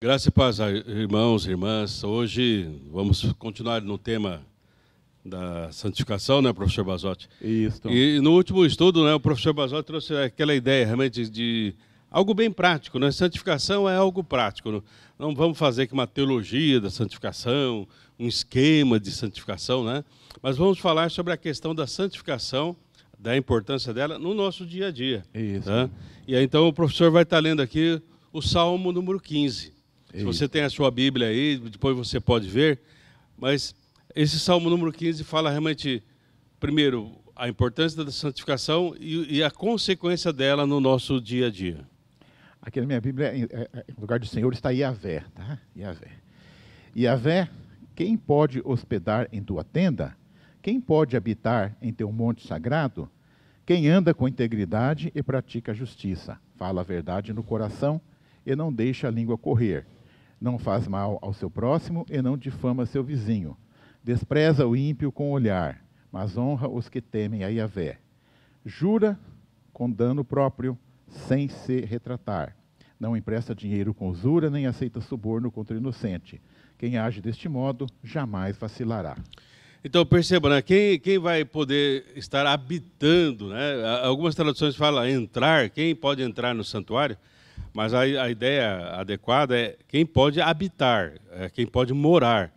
Graça e paz, irmãos e irmãs. Hoje vamos continuar no tema da santificação, né, professor Basotti? Isso. E no último estudo, né, o professor Basotti trouxe aquela ideia realmente de algo bem prático, né? Santificação é algo prático. Não vamos fazer aqui uma teologia da santificação, um esquema de santificação, né? Mas vamos falar sobre a questão da santificação, da importância dela no nosso dia a dia. Isso. Tá? E aí, então, o professor vai estar lendo aqui o Salmo número 15. Se você tem a sua Bíblia aí, depois você pode ver, mas esse Salmo número 15 fala realmente, primeiro, a importância da santificação e a consequência dela no nosso dia a dia. Aqui na minha Bíblia, no lugar do Senhor, está Yahvé, tá? Yahvé. Yahvé, quem pode hospedar em tua tenda? Quem pode habitar em teu monte sagrado? Quem anda com integridade e pratica a justiça, fala a verdade no coração e não deixa a língua correr. Não faz mal ao seu próximo e não difama seu vizinho. Despreza o ímpio com o olhar, mas honra os que temem a Yahvé. Jura com dano próprio, sem se retratar. Não empresta dinheiro com usura, nem aceita suborno contra o inocente. Quem age deste modo, jamais vacilará. Então, perceba, né? Quem vai poder estar habitando, né? Algumas traduções falam entrar, quem pode entrar no santuário? Mas a ideia adequada é quem pode habitar, quem pode morar.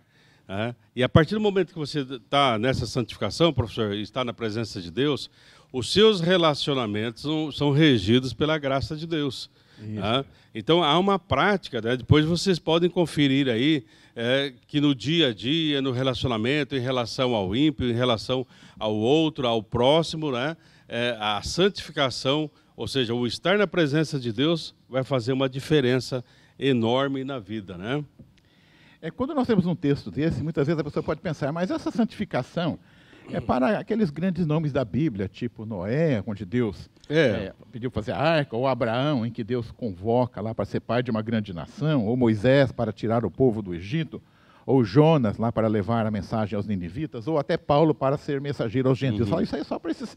Né? E a partir do momento que você está nessa santificação, professor, e está na presença de Deus, os seus relacionamentos são regidos pela graça de Deus. Né? Então, há uma prática, né? Depois vocês podem conferir aí, que no dia a dia, no relacionamento, em relação ao ímpio, em relação ao outro, ao próximo, né? A santificação, ou seja, o estar na presença de Deus vai fazer uma diferença enorme na vida, né? Quando nós temos um texto desse, muitas vezes a pessoa pode pensar, mas essa santificação é para aqueles grandes nomes da Bíblia, tipo Noé, onde Deus pediu fazer a arca, ou Abraão, em que Deus convoca lá para ser pai de uma grande nação, ou Moisés para tirar o povo do Egito, ou Jonas lá para levar a mensagem aos ninivitas, ou até Paulo para ser mensageiro aos gentios. Fala, isso aí é só para esses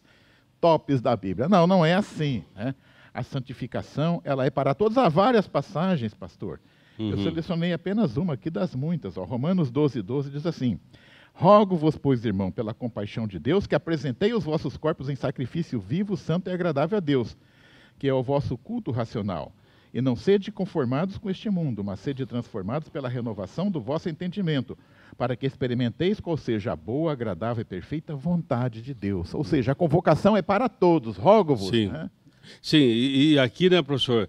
tops da Bíblia. Não, não é assim. Né? A santificação, ela é para todas. Há várias passagens, pastor. Eu selecionei apenas uma aqui das muitas. Ó. Romanos 12:12 diz assim: rogo-vos, pois, irmão, pela compaixão de Deus, que apresentei os vossos corpos em sacrifício vivo, santo e agradável a Deus, que é o vosso culto racional. E não sede conformados com este mundo, mas sede transformados pela renovação do vosso entendimento, para que experimenteis qual seja a boa, agradável e perfeita vontade de Deus. Ou seja, a convocação é para todos, rogo-vos. Sim, né? Sim. E aqui, né, professor,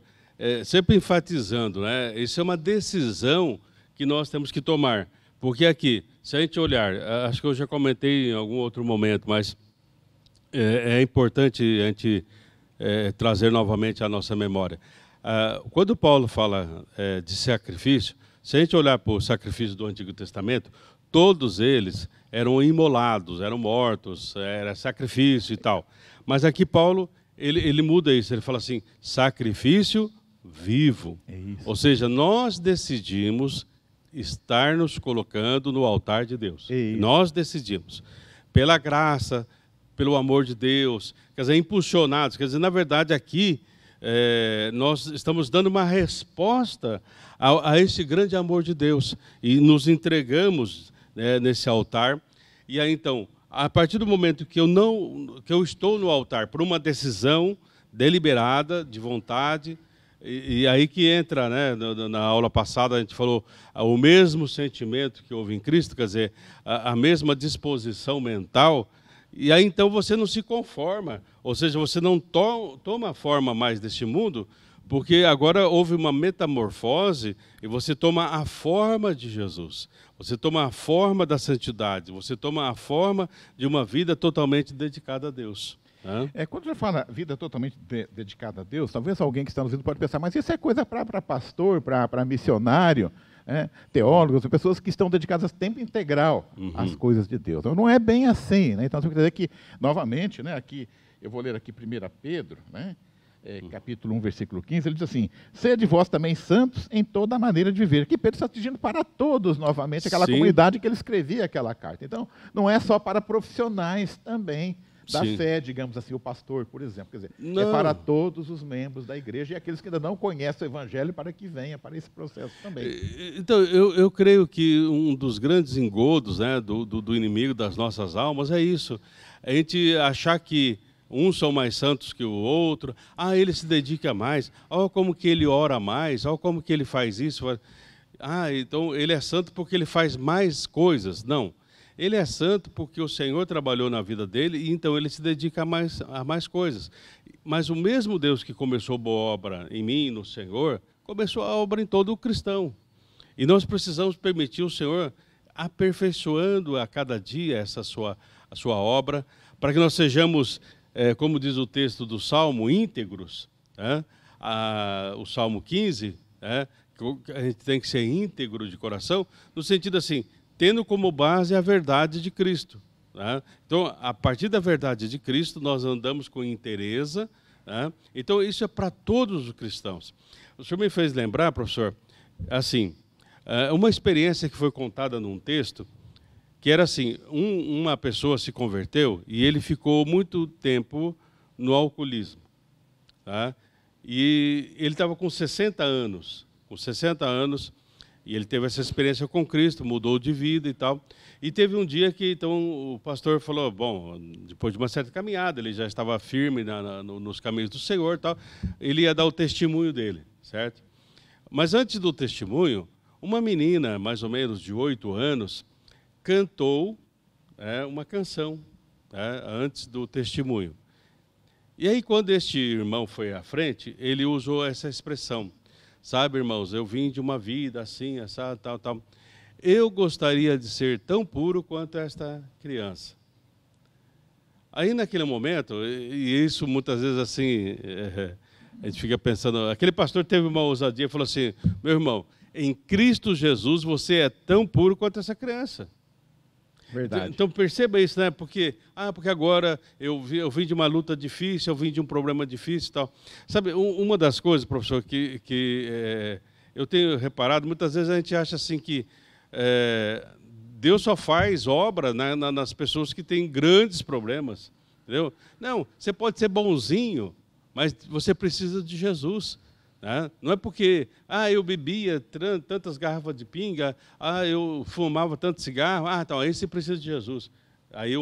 sempre enfatizando, né, isso é uma decisão que nós temos que tomar. Porque aqui, se a gente olhar, acho que eu já comentei em algum outro momento, mas é importante a gente trazer novamente à nossa memória. Quando Paulo fala de sacrifício, se a gente olhar para o sacrifício do Antigo Testamento, todos eles eram imolados, eram mortos, era sacrifício e tal. Mas aqui Paulo, ele muda isso, ele fala assim, sacrifício vivo. Ou seja, nós decidimos estar nos colocando no altar de Deus. Nós decidimos, pela graça, pelo amor de Deus, quer dizer, impulsionados, quer dizer, na verdade aqui, nós estamos dando uma resposta a esse grande amor de Deus e nos entregamos nesse altar. E aí então, a partir do momento que eu estou no altar por uma decisão deliberada, de vontade, e aí que entra, né, na aula passada a gente falou o mesmo sentimento que houve em Cristo, quer dizer, a mesma disposição mental. E aí, então, você não se conforma, ou seja, você não toma a forma mais deste mundo, porque agora houve uma metamorfose e você toma a forma de Jesus. Você toma a forma da santidade, você toma a forma de uma vida totalmente dedicada a Deus. Quando você fala vida totalmente dedicada a Deus, talvez alguém que está nos ouvindo pode pensar, mas isso é coisa para pastor, para missionário, teólogos, pessoas que estão dedicadas a tempo integral às coisas de Deus. Então, não é bem assim. Né? Então, eu quero dizer que, novamente, né, aqui, eu vou ler aqui 1 Pedro, né, capítulo 1, versículo 15, ele diz assim, sede vós também santos em toda a maneira de viver. Aqui Pedro está dizendo para todos, novamente, aquela comunidade que ele escrevia aquela carta. Então, não é só para profissionais também da fé, digamos assim, o pastor, por exemplo. Quer dizer, é para todos os membros da igreja e aqueles que ainda não conhecem o evangelho para que venha para esse processo também. Então, eu creio que um dos grandes engodos, né, do inimigo das nossas almas é isso. A gente achar que uns são mais santos que o outro, ele se dedica mais, olha como que ele ora mais, olha como que ele faz isso. Então ele é santo porque ele faz mais coisas. Não, ele é santo porque o Senhor trabalhou na vida dele e então ele se dedica a mais coisas. Mas o mesmo Deus que começou boa obra em mim, no Senhor, começou a obra em todo o cristão. E nós precisamos permitir o Senhor aperfeiçoando a cada dia a sua obra, para que nós sejamos, como diz o texto do Salmo, íntegros. O Salmo 15, que a gente tem que ser íntegro de coração, no sentido assim, tendo como base a verdade de Cristo. Então, a partir da verdade de Cristo, nós andamos com inteireza. Então, isso é para todos os cristãos. O senhor me fez lembrar, professor, assim, uma experiência que foi contada num texto, que era assim, uma pessoa se converteu e ele ficou muito tempo no alcoolismo. E ele estava com 60 anos. Com 60 anos, e ele teve essa experiência com Cristo, mudou de vida e tal. E teve um dia que então o pastor falou, bom, depois de uma certa caminhada, ele já estava firme nos caminhos do Senhor e tal, ele ia dar o testemunho dele, certo? Mas antes do testemunho, uma menina, mais ou menos de 8 anos, cantou uma canção antes do testemunho. E aí, quando este irmão foi à frente, ele usou essa expressão, sabe, irmãos, eu vim de uma vida assim, essa, tal. Eu gostaria de ser tão puro quanto esta criança. Aí, naquele momento, e isso muitas vezes assim, a gente fica pensando, aquele pastor teve uma ousadia e falou assim, meu irmão, em Cristo Jesus você é tão puro quanto essa criança. Verdade. Então perceba isso, né? Porque agora eu vim de uma luta difícil, eu vim de um problema difícil e tal. Sabe, uma das coisas, professor, que eu tenho reparado, muitas vezes a gente acha assim que Deus só faz obra nas pessoas que têm grandes problemas, entendeu? Não, você pode ser bonzinho, mas você precisa de Jesus. Não é porque eu bebia tantas garrafas de pinga, eu fumava tanto cigarro, então aí você precisa de Jesus. Aí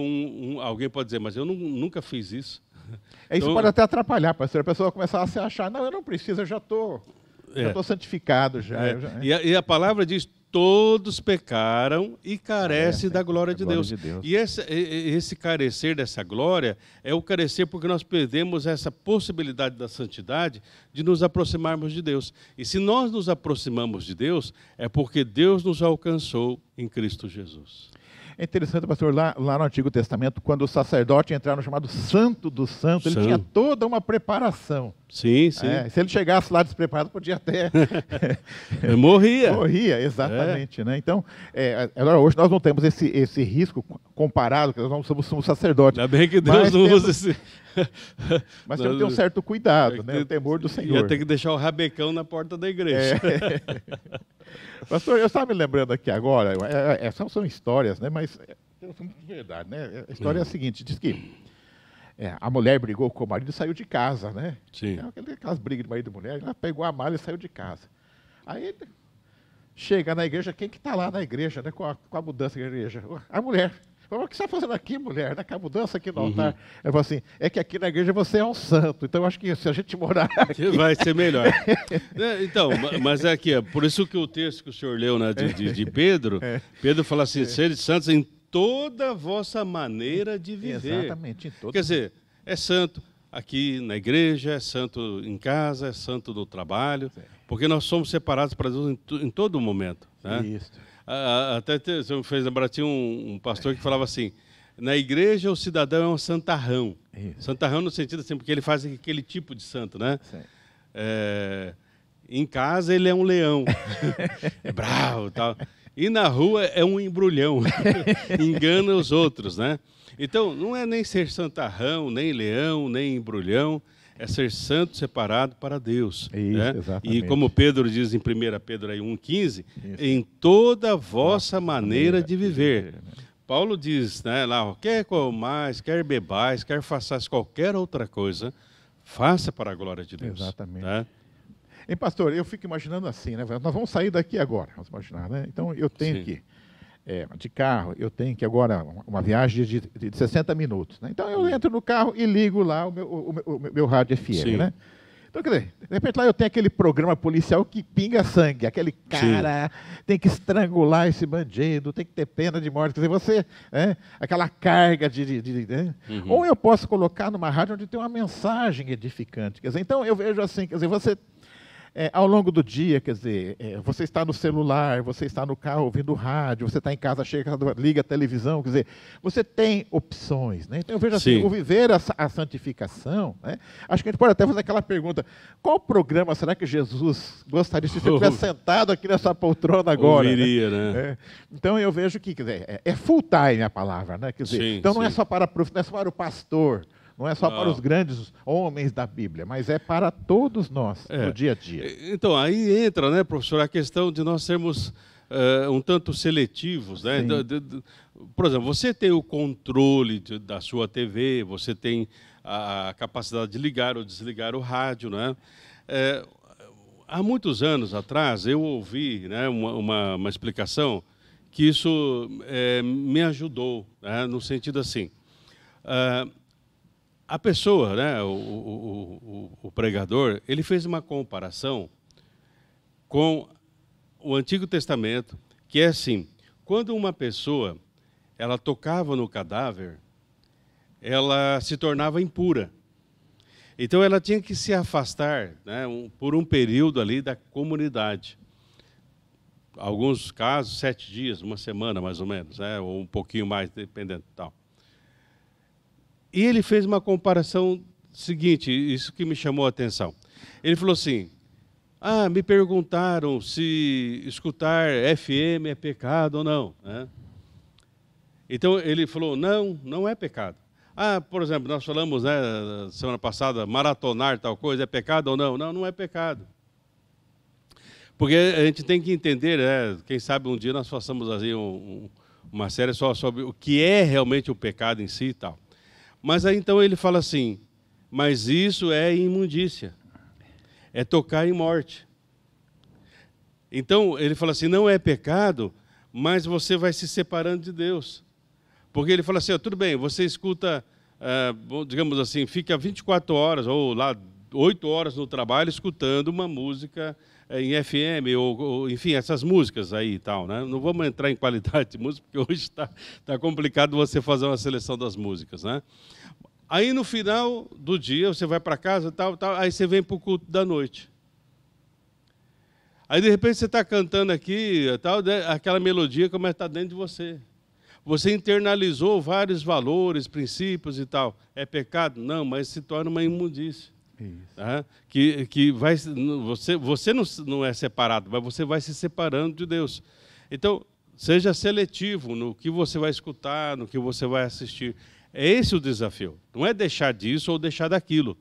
alguém pode dizer, mas eu nunca fiz isso. Isso então, pode até atrapalhar, pastor. A pessoa começar a se achar, não, eu não preciso, eu já estou santificado. E a palavra diz, todos pecaram e carecem da glória de Deus. E esse carecer dessa glória é o carecer porque nós perdemos essa possibilidade da santidade de nos aproximarmos de Deus. E se nós nos aproximamos de Deus, é porque Deus nos alcançou em Cristo Jesus. É interessante, pastor, lá no Antigo Testamento, quando o sacerdote entrava no chamado Santo dos Santos, ele tinha toda uma preparação. Sim, sim. Se ele chegasse lá despreparado, podia até... Morria. Morria, exatamente. Né? Então, hoje nós não temos esse risco comparado, porque nós não somos um sacerdote. Ainda bem que Deus não usa esse... Mas temos que ter um certo cuidado, né? O temor do Senhor. Ia ter que deixar o rabecão na porta da igreja. Pastor, eu estava me lembrando aqui agora, são histórias, né? Mas são verdade, né? A história é a seguinte, diz que a mulher brigou com o marido e saiu de casa, né? Sim. Aquelas brigas de marido e mulher, ela pegou a mala e saiu de casa. Aí chega na igreja, quem que está lá na igreja, né? Com a mudança da igreja? A mulher. O que você está fazendo aqui, mulher? Com a mudança aqui no altar. Ela falou assim, é que aqui na igreja você é um santo, então eu acho que se a gente morar aqui... Vai ser melhor. Então, mas é aqui, por isso que o texto que o senhor leu, né, de Pedro, Pedro fala assim, sede santos em toda a vossa maneira de viver. Exatamente. Quer dizer, é santo aqui na igreja, é santo em casa, é santo no trabalho, porque nós somos separados para Deus em todo momento. Né? Isso. Até você me fez lembrar, tinha um pastor que falava assim, na igreja o cidadão é um santarrão. Isso. Santarrão no sentido assim, porque ele faz aquele tipo de santo, né? Em casa ele é um leão, é bravo e tal. E na rua é um embrulhão, engana os outros, né? Então, não é nem ser santarrão, nem leão, nem embrulhão, é ser santo separado para Deus. Isso, né? Exatamente. E como Pedro diz em 1 Pedro 1,15, em toda a vossa maneira de viver, Paulo diz, né, lá, quer comais, quer bebais, quer façais qualquer outra coisa, faça para a glória de Deus. Exatamente. Né? E pastor, eu fico imaginando assim, né? Nós vamos sair daqui agora, vamos imaginar, né? Então eu tenho que, de carro, eu tenho que agora, uma viagem de 60 minutos. Né? Então eu entro no carro e ligo lá o meu rádio FM, né? Então, quer dizer, de repente lá eu tenho aquele programa policial que pinga sangue, aquele cara tem que estrangular esse bandido, tem que ter pena de morte, quer dizer, você, aquela carga né? Ou eu posso colocar numa rádio onde tem uma mensagem edificante, quer dizer, então eu vejo assim, quer dizer, você... ao longo do dia, quer dizer, você está no celular, você está no carro ouvindo rádio, você está em casa, liga a televisão, quer dizer, você tem opções. Né? Então eu vejo assim, o viver a santificação, né? Acho que a gente pode até fazer aquela pergunta, qual programa será que Jesus gostaria se você estivesse sentado aqui nessa poltrona agora? Ouviria, né? Então eu vejo que, quer dizer, é full time a palavra, né? Quer dizer, então não é só para o pastor, não é só para os grandes homens da Bíblia, mas é para todos nós, no dia a dia. Então, aí entra, né, professor, a questão de nós sermos um tanto seletivos. Né? Por exemplo, você tem o controle da sua TV, você tem a capacidade de ligar ou desligar o rádio. Né? Há muitos anos atrás, eu ouvi, né, uma explicação que isso me ajudou, né, no sentido assim... A pessoa, né, o pregador, ele fez uma comparação com o Antigo Testamento, que é assim, quando uma pessoa ela tocava no cadáver, ela se tornava impura. Então ela tinha que se afastar, né, por um período ali da comunidade. Alguns casos, 7 dias, uma semana mais ou menos, né, ou um pouquinho mais, dependendo tal. E ele fez uma comparação seguinte, isso que me chamou a atenção. Ele falou assim, me perguntaram se escutar FM é pecado ou não. Né? Então ele falou, não é pecado. Por exemplo, nós falamos, né, semana passada, maratonar tal coisa, é pecado ou não? Não é pecado. Porque a gente tem que entender, né, quem sabe um dia nós façamos assim, uma série só sobre o que é realmente o pecado em si e tal. Mas aí então ele fala assim, mas isso é imundícia, é tocar em morte. Então ele fala assim, não é pecado, mas você vai se separando de Deus. Porque ele fala assim, tudo bem, você escuta, digamos assim, fica 24 horas ou lá 8 horas no trabalho escutando uma música em FM, ou enfim, essas músicas aí e tal. Né? Não vamos entrar em qualidade de música, porque hoje está complicado você fazer uma seleção das músicas. Né? Aí no final do dia, você vai para casa, tal, aí você vem para o culto da noite. Aí de repente você está cantando aqui, tal, aquela melodia começa a estar dentro de você. Você internalizou vários valores, princípios e tal. É pecado? Não, mas se torna uma imundícia. Tá? Que vai, você não é separado, mas você vai se separando de Deus. Então, seja seletivo no que você vai escutar, no que você vai assistir. É esse o desafio. Não é deixar disso ou deixar daquilo,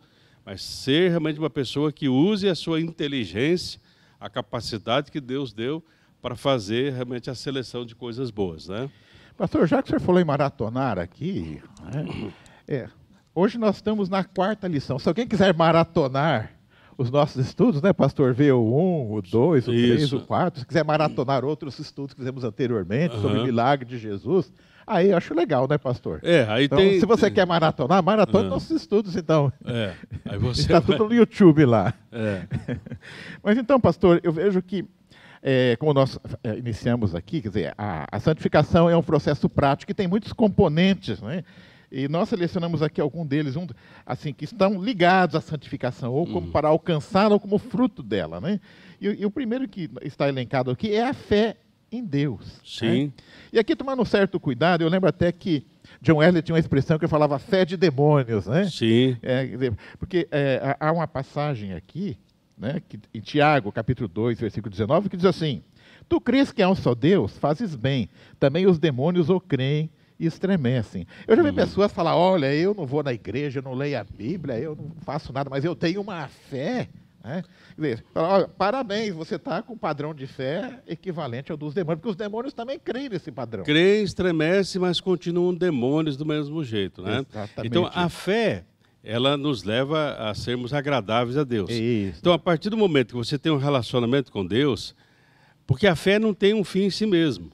mas ser realmente uma pessoa que use a sua inteligência, a capacidade que Deus deu para fazer realmente a seleção de coisas boas. Né? Pastor, já que o senhor falou em maratonar aqui, né, hoje nós estamos na 4ª lição. Se alguém quiser maratonar os nossos estudos, né, pastor, ver o 1, o 2, o 3, o 4, se quiser maratonar outros estudos que fizemos anteriormente sobre o milagre de Jesus, aí eu acho legal, né, pastor? Aí então, tem... se você quer maratonar, maratone nossos estudos, então. Aí você está tudo no YouTube lá. Mas então, pastor, eu vejo que, como nós iniciamos aqui, quer dizer, a santificação é um processo prático que tem muitos componentes, né? E nós selecionamos aqui algum deles, assim, que estão ligados à santificação, ou como para alcançá-la, ou como fruto dela. Né? E o primeiro que está elencado aqui é a fé em Deus. Sim. Né? E aqui, tomando um certo cuidado, eu lembro até que John Wesley tinha uma expressão que ele falava fé de demônios. Né? Sim. Porque há uma passagem aqui, né, em Tiago, capítulo 2, versículo 19, que diz assim, tu crês que há um só Deus, fazes bem, também os demônios o creem, e estremecem. Eu já vi pessoas falar, olha, eu não vou na igreja, eu não leio a Bíblia, eu não faço nada, mas eu tenho uma fé Né? Quer dizer, olha, parabéns, você está com um padrão de fé equivalente ao dos demônios, porque os demônios também creem nesse padrão. Creem, estremecem, mas continuam demônios do mesmo jeito. Né? Exatamente. Então, a fé, ela nos leva a sermos agradáveis a Deus. Isso. Então, a partir do momento que você tem um relacionamento com Deus, porque a fé não tem um fim em si mesmo.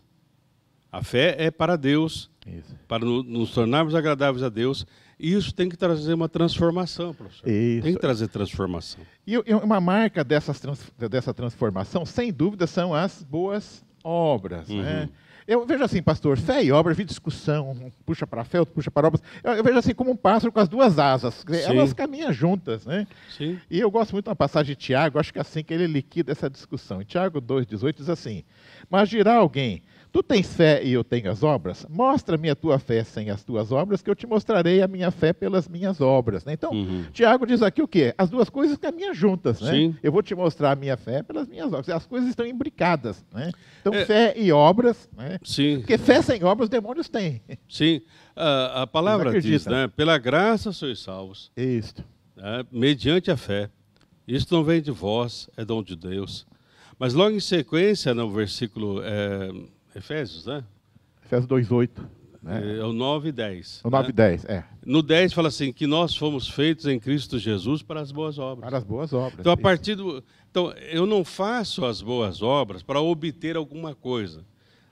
A fé é para Deus, Isso. para nos tornarmos agradáveis a Deus. E isso tem que trazer uma transformação, professor. Isso. Tem que trazer transformação. E uma marca dessa transformação, sem dúvida, são as boas obras. Né? Eu vejo assim, pastor, fé e obra, eu vi discussão, um puxa para a fé, outro puxa para obras. Eu vejo assim como um pássaro com as duas asas. Elas caminham juntas. Né? Sim. E eu gosto muito de uma passagem de Tiago, acho que é assim que ele liquida essa discussão. Em Tiago 2,18 diz assim: mas dirá alguém, tu tens fé e eu tenho as obras? Mostra-me a tua fé sem as tuas obras, que eu te mostrarei a minha fé pelas minhas obras. Né? Então, Tiago diz aqui o quê? As duas coisas caminham juntas. Né? Sim. Eu vou te mostrar a minha fé pelas minhas obras. As coisas estão imbricadas. Né? Então, fé e obras. Né? Sim. Porque fé sem obras os demônios têm. Sim. A palavra diz, né? Pela graça sois salvos. Isso. Né? Mediante a fé. Isso não vem de vós, é dom de Deus. Mas logo em sequência, no versículo... Efésios, né? Efésios 2,8. Né? É o 9 e 10. O 9 e 10, No 10 fala assim, que nós fomos feitos em Cristo Jesus para as boas obras. Para as boas obras. Então, Então, eu não faço as boas obras para obter alguma coisa.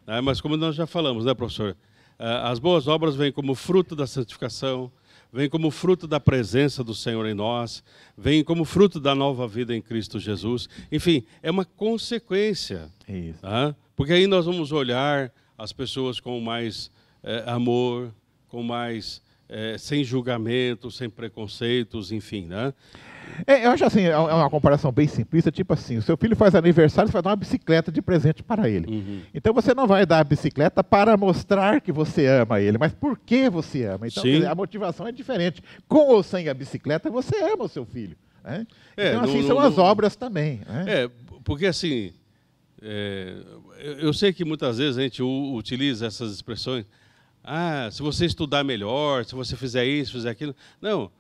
Né? Mas como nós já falamos, né, professor? As boas obras vêm como fruto da santificação, vêm como fruto da presença do Senhor em nós, vêm como fruto da nova vida em Cristo Jesus. Enfim, é uma consequência. Isso. Tá? Porque aí nós vamos olhar as pessoas com mais amor, com mais sem julgamento, sem preconceitos, enfim, né? Eu acho assim, é uma comparação bem simplista, tipo assim, o seu filho faz aniversário, você vai dar uma bicicleta de presente para ele. Então você não vai dar a bicicleta para mostrar que você ama ele, mas por que você ama. Então dizer, a motivação é diferente. Com ou sem a bicicleta, você ama o seu filho. Né? Então assim são as obras também. Né? Porque assim... eu sei que muitas vezes a gente utiliza essas expressões. Se você estudar melhor, se você fizer isso, fizer aquilo. Não,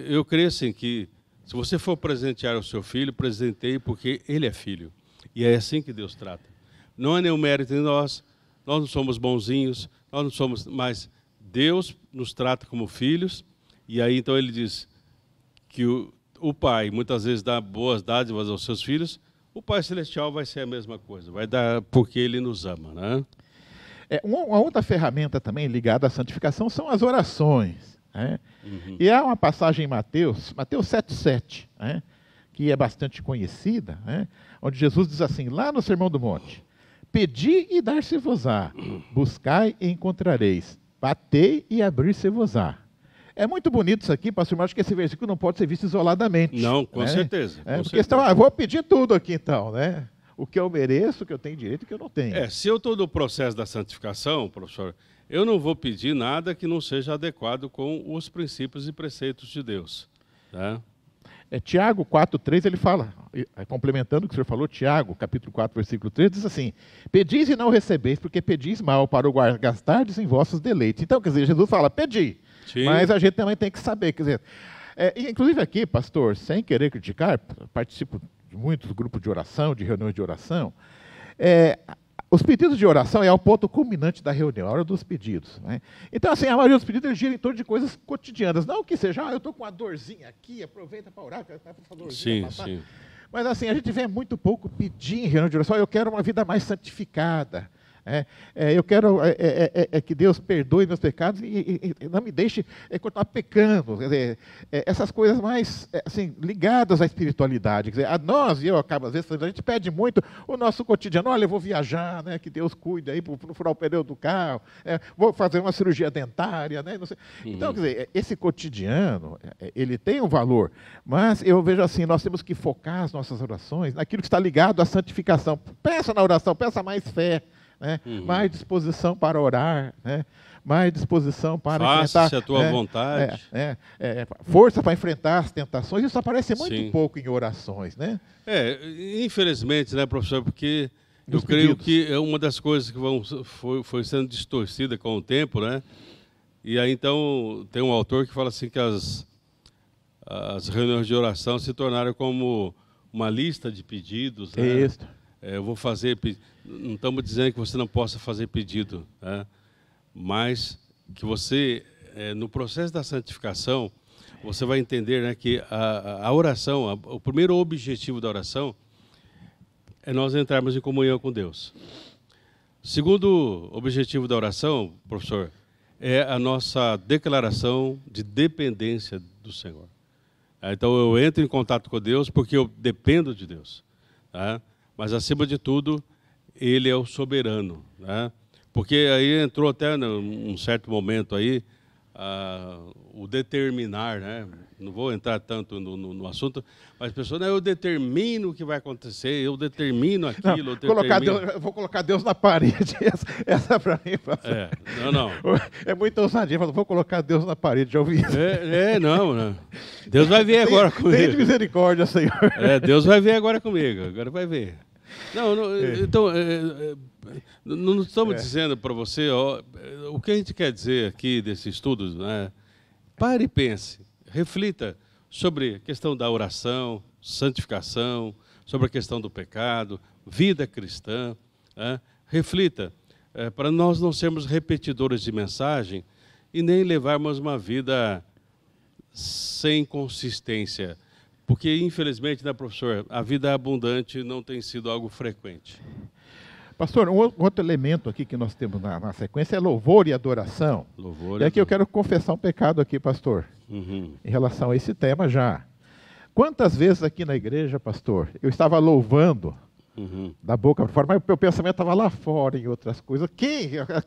eu creio assim que se você for presentear o seu filho, presenteie porque ele é filho. E é assim que Deus trata. Não é nenhum mérito em nós não somos bonzinhos, nós não somos, mas Deus nos trata como filhos. E aí então ele diz que o pai muitas vezes dá boas dádivas aos seus filhos. O Pai Celestial vai ser a mesma coisa, vai dar porque Ele nos ama, né? Uma outra ferramenta também ligada à santificação são as orações. Né? E há uma passagem em Mateus 7,7, né? Que é bastante conhecida, né? Onde Jesus diz assim, lá no Sermão do Monte: pedi e dar-se-vos-á, buscai e encontrareis, batei e abrir-se-vos-á. É muito bonito isso aqui, pastor, mas acho que esse versículo não pode ser visto isoladamente. Não, com certeza. Porque eu vou pedir tudo aqui então, né? O que eu mereço, o que eu tenho direito e o que eu não tenho. Se eu estou no processo da santificação, professor, eu não vou pedir nada que não seja adequado com os princípios e preceitos de Deus. Né? Tiago 4,3, ele fala, complementando o que o senhor falou, Tiago, capítulo 4, versículo 3, diz assim: pedis e não recebeis, porque pedis mal para o gastardes em vossos deleites. Então, quer dizer, Jesus fala, pedi. Sim. Mas a gente também tem que saber, quer dizer, inclusive aqui, pastor, sem querer criticar, participo de muitos grupos de oração, de reuniões de oração, os pedidos de oração é o ponto culminante da reunião, a hora dos pedidos. Né? Então, assim, a maioria dos pedidos eles giram em torno de coisas cotidianas, não que seja, eu estou com uma dorzinha aqui, aproveita para orar, para essa dorzinha. Sim. Mas assim, a gente vê muito pouco pedir em reunião de oração, eu quero uma vida mais santificada. Eu quero que Deus perdoe meus pecados e não me deixe continuar pecando. Quer dizer, essas coisas mais assim, ligadas à espiritualidade. Quer dizer, a nós, e eu acabo às vezes, a gente pede muito o nosso cotidiano. Olha, eu vou viajar, né, que Deus cuide aí para não furar o pneu do carro, vou fazer uma cirurgia dentária. Né, não sei. Então, quer dizer, esse cotidiano, ele tem um valor, mas eu vejo assim, nós temos que focar as nossas orações naquilo que está ligado à santificação. Peça na oração, peça mais fé. Né? Mais disposição para orar, né? Mais disposição para enfrentar... Faça a tua vontade. Força para enfrentar as tentações. Isso aparece muito pouco em orações. Né? Infelizmente, né, professor, porque eu creio que é uma das coisas que foi sendo distorcida com o tempo, né? E aí, então, tem um autor que fala assim que as reuniões de oração se tornaram como uma lista de pedidos. Né? Isso. Eu vou fazer... Não estamos dizendo que você não possa fazer pedido, né? Mas que você, no processo da santificação, você vai entender, né, que a oração, o primeiro objetivo da oração é nós entrarmos em comunhão com Deus. O segundo objetivo da oração, professor, é a nossa declaração de dependência do Senhor. Então, eu entro em contato com Deus porque eu dependo de Deus. Tá? Mas, acima de tudo, Ele é o soberano. Tá? Porque aí entrou até num certo momento aí, o determinar, né? Não vou entrar tanto no assunto, mas a pessoa, eu determino o que vai acontecer, eu determino aquilo. Eu vou colocar Deus na parede. Essa para mim, pastor. Não. É muito ousadia, mas vou colocar Deus na parede, já ouvi isso. Não. Deus vai ver agora comigo. Tem de misericórdia, Senhor. Deus vai ver agora comigo, agora vai ver. Então, não estamos dizendo para você, o que a gente quer dizer aqui desse estudo, né? Pare e pense, reflita sobre a questão da oração, santificação, sobre a questão do pecado, vida cristã, né? Reflita, para nós não sermos repetidores de mensagem e nem levarmos uma vida sem consistência. Porque, infelizmente, né, professor, a vida abundante não tem sido algo frequente. Pastor, um outro elemento aqui que nós temos na sequência é louvor e adoração. E aqui eu quero confessar um pecado aqui, pastor, em relação a esse tema já. Quantas vezes aqui na igreja, pastor, eu estava louvando da boca para fora, mas o meu pensamento estava lá fora em outras coisas.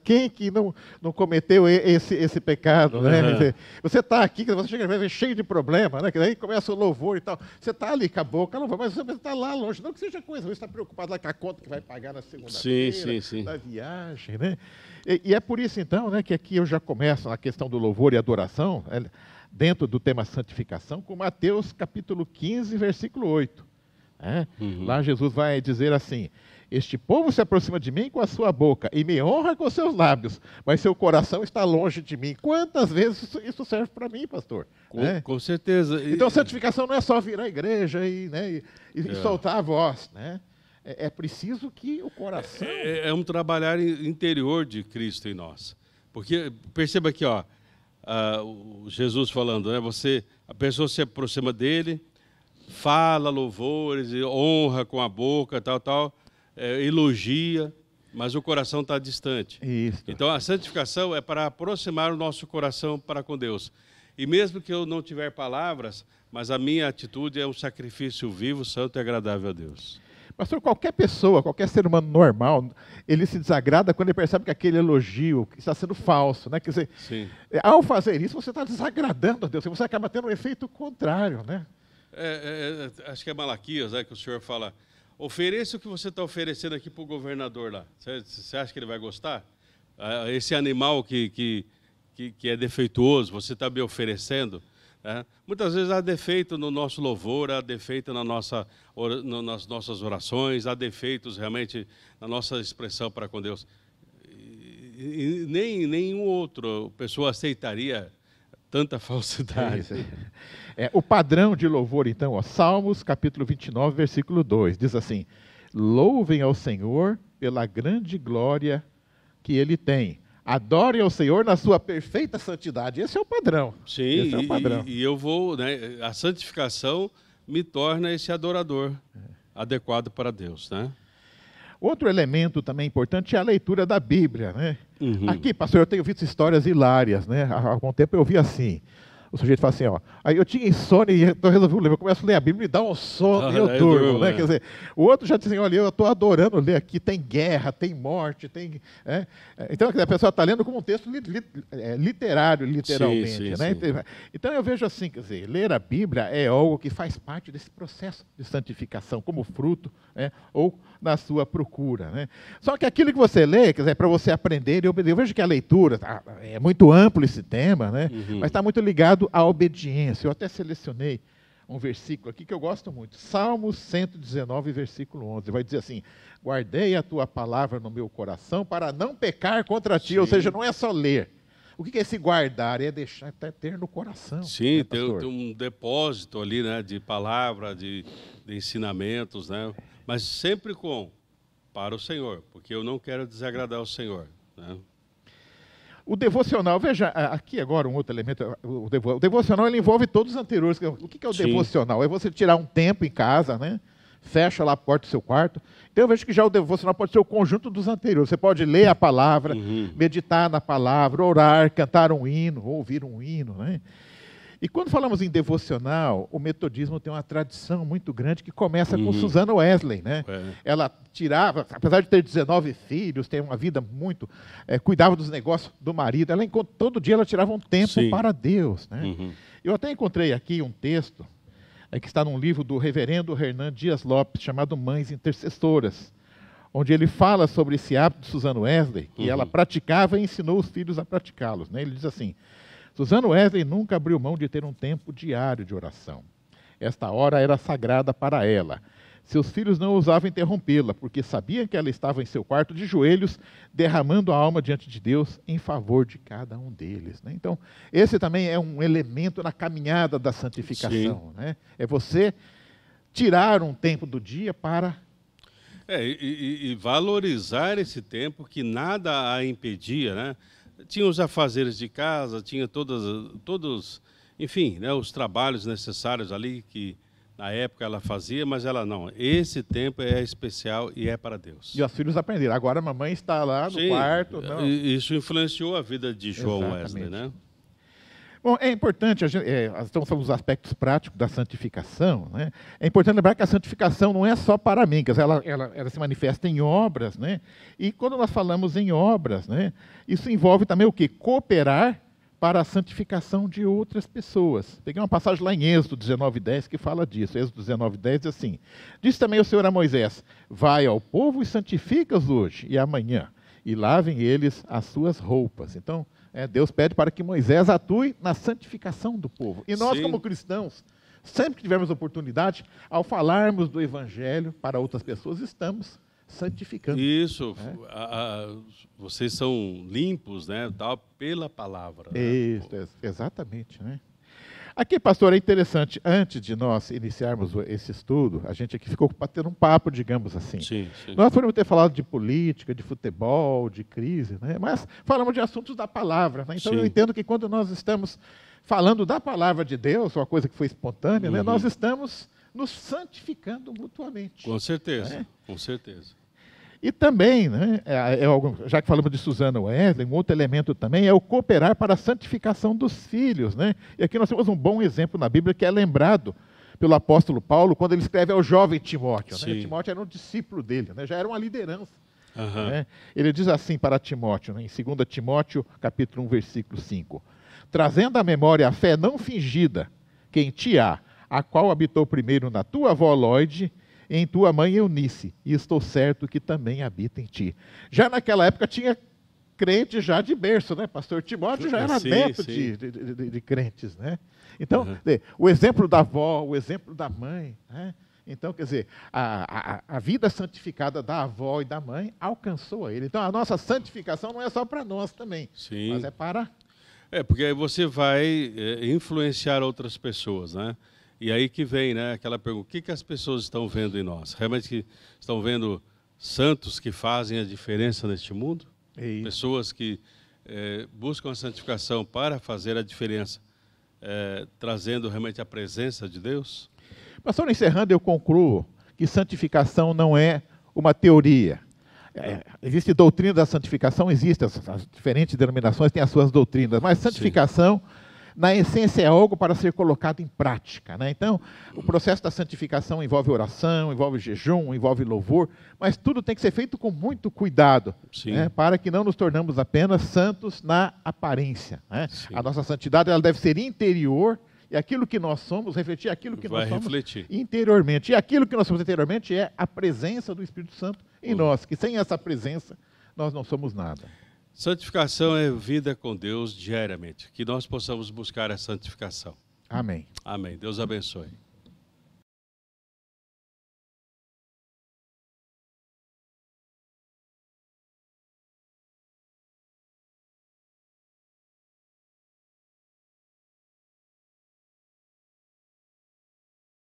Quem que não cometeu esse pecado, né? Você está aqui, você chega cheio de problema, né? Que daí começa o louvor e tal. Você está ali com a boca, mas você está lá longe. Não que seja coisa, você está preocupado lá com a conta que vai pagar na segunda-feira, da viagem, né? E é por isso, então, né, que aqui eu já começo a questão do louvor e adoração, dentro do tema santificação, com Mateus capítulo 15, versículo 8. Lá Jesus vai dizer assim: este povo se aproxima de mim com a sua boca e me honra com os seus lábios, mas seu coração está longe de mim. Quantas vezes isso serve para mim, pastor? Com certeza. Então, santificação não é só vir à igreja e soltar a voz, né? É preciso que o coração... É um trabalhar interior de Cristo em nós. Porque, perceba aqui, Jesus falando, né? A pessoa se aproxima dele, fala louvores, honra com a boca, elogia, mas o coração está distante. Isso. Então, a santificação é para aproximar o nosso coração para com Deus. E mesmo que eu não tiver palavras, mas a minha atitude é um sacrifício vivo, santo e agradável a Deus. Pastor, qualquer pessoa, qualquer ser humano normal, ele se desagrada quando ele percebe que aquele elogio está sendo falso, né? Quer dizer, ao fazer isso, você está desagradando a Deus, você acaba tendo um efeito contrário, né? Acho que é Malaquias, né, que o senhor fala, ofereça o que você está oferecendo aqui para o governador lá. Você acha que ele vai gostar? Esse animal que é defeituoso, você está me oferecendo? Muitas vezes há defeito no nosso louvor, há defeito nas nossas orações, há defeitos realmente na nossa expressão para com Deus. E nenhum outro pessoa aceitaria tanta falsidade. O padrão de louvor, então, Salmos capítulo 29, versículo 2, diz assim: louvem ao Senhor pela grande glória que Ele tem. Adorem ao Senhor na sua perfeita santidade. Esse é o padrão. Sim, esse é o padrão. E eu vou, né, a santificação me torna esse adorador adequado para Deus, né? Outro elemento também importante é a leitura da Bíblia, né? Aqui, pastor, eu tenho visto histórias hilárias, né? Há algum tempo eu vi assim. O sujeito fala assim, aí eu tinha insônia e eu resolvi ler, eu começo a ler a Bíblia, me dá um sono e eu durmo, né? Quer dizer, o outro já diz assim, olha, eu estou adorando ler aqui, tem guerra, tem morte, tem... Então, a pessoa está lendo como um texto literário, literalmente, né? Sim. Então, eu vejo assim, quer dizer, ler a Bíblia é algo que faz parte desse processo de santificação, como fruto, né? Ou na sua procura, né? Só que aquilo que você lê, quer dizer, é para você aprender e obedecer. Eu vejo que a leitura, é muito amplo esse tema, né? Mas está muito ligado à obediência. Eu até selecionei um versículo aqui que eu gosto muito. Salmos 119, versículo 11. Vai dizer assim: guardei a tua palavra no meu coração para não pecar contra ti. Ou seja, não é só ler, O que é esse guardar? É deixar até ter no coração. Sim, né, tem um depósito ali, né, de palavra, de ensinamentos, né? Mas sempre para o Senhor, porque eu não quero desagradar o Senhor, né? O devocional, veja, aqui agora um outro elemento, o devocional ele envolve todos os anteriores. O que é o devocional? É você tirar um tempo em casa, né? Fecha lá a porta do seu quarto. Então eu vejo que já o devocional pode ser o conjunto dos anteriores. Você pode ler a palavra, meditar na palavra, orar, cantar um hino, ouvir um hino, né? E quando falamos em devocional, o metodismo tem uma tradição muito grande que começa com Susana Wesley, né? Ela tirava, apesar de ter 19 filhos, ter uma vida muito... cuidava dos negócios do marido, todo dia ela tirava um tempo para Deus, né? Eu até encontrei aqui um texto que está num livro do reverendo Hernan Dias Lopes, chamado Mães Intercessoras, onde ele fala sobre esse hábito de Susana Wesley, que ela praticava e ensinou os filhos a praticá-los, né? Ele diz assim: Susana Wesley nunca abriu mão de ter um tempo diário de oração. Esta hora era sagrada para ela. Seus filhos não ousavam interrompê-la, porque sabiam que ela estava em seu quarto de joelhos, derramando a alma diante de Deus em favor de cada um deles, né? Então, esse também é um elemento na caminhada da santificação, né? É você tirar um tempo do dia para... E valorizar esse tempo que nada a impedia, né? Tinha os afazeres de casa, tinha todos, enfim, né, os trabalhos necessários ali que na época ela fazia, mas ela não. Esse tempo é especial e é para Deus. E os filhos aprenderam. Agora a mamãe está lá no quarto. Não. Isso influenciou a vida de João Wesley, né? Bom, é importante, estamos falando dos aspectos práticos da santificação, né? É importante lembrar que a santificação não é só para mim, ela se manifesta em obras, né? E quando nós falamos em obras, né, isso envolve também o quê? Cooperar para a santificação de outras pessoas. Peguei uma passagem lá em Êxodo 19:10 que fala disso. Êxodo 19:10 diz assim: disse também o Senhor a Moisés: vai ao povo e santifica-os hoje e amanhã, e lavem eles as suas roupas. Então, Deus pede para que Moisés atue na santificação do povo. E nós, como cristãos, sempre que tivermos oportunidade, ao falarmos do Evangelho para outras pessoas, estamos santificando. Isso, vocês são limpos, né, pela palavra. Isso, né? Exatamente, né? Aqui, pastor, é interessante, antes de nós iniciarmos esse estudo, a gente aqui ficou para ter um papo, digamos assim. Sim. Nós podemos ter falado de política, de futebol, de crise, né? Mas falamos de assuntos da palavra, né? Então eu entendo que quando nós estamos falando da palavra de Deus, uma coisa que foi espontânea, né? Nós estamos nos santificando mutuamente. Com certeza, com certeza. E também, né, já que falamos de Susana Wesley, um outro elemento também é o cooperar para a santificação dos filhos, né? E aqui nós temos um bom exemplo na Bíblia que é lembrado pelo apóstolo Paulo quando ele escreve ao jovem Timóteo, né? Timóteo era um discípulo dele, né? Já era uma liderança. Né? Ele diz assim para Timóteo, né, em 2 Timóteo, capítulo 1, versículo 5: trazendo à memória a fé não fingida que em ti há, a qual habitou primeiro na tua avó Lóide, em tua mãe Eunice, e estou certo que também habita em ti. Já naquela época tinha crente já de berço, né? Pastor Timóteo já era neto de crentes, né? Então, o exemplo da avó, o exemplo da mãe, né? Então, quer dizer, a vida santificada da avó e da mãe alcançou a ele. Então, a nossa santificação não é só para nós também, mas é para... porque aí você vai influenciar outras pessoas, né? E aí que vem, né, aquela pergunta: o que as pessoas estão vendo em nós? Realmente que estão vendo santos que fazem a diferença neste mundo? Pessoas que buscam a santificação para fazer a diferença, trazendo realmente a presença de Deus? Pastor, encerrando, eu concluo que santificação não é uma teoria. Existe doutrina da santificação, existem as diferentes denominações, têm as suas doutrinas, mas santificação... na essência, é algo para ser colocado em prática, né? Então, o processo da santificação envolve oração, envolve jejum, envolve louvor, mas tudo tem que ser feito com muito cuidado, né? Para que não nos tornamos apenas santos na aparência, né? A nossa santidade ela deve ser interior, e aquilo que nós somos, refletir aquilo que nós somos interiormente. E aquilo que nós somos interiormente é a presença do Espírito Santo em nós, que sem essa presença nós não somos nada. Santificação é vida com Deus diariamente. Que nós possamos buscar a santificação. Amém. Amém. Deus abençoe.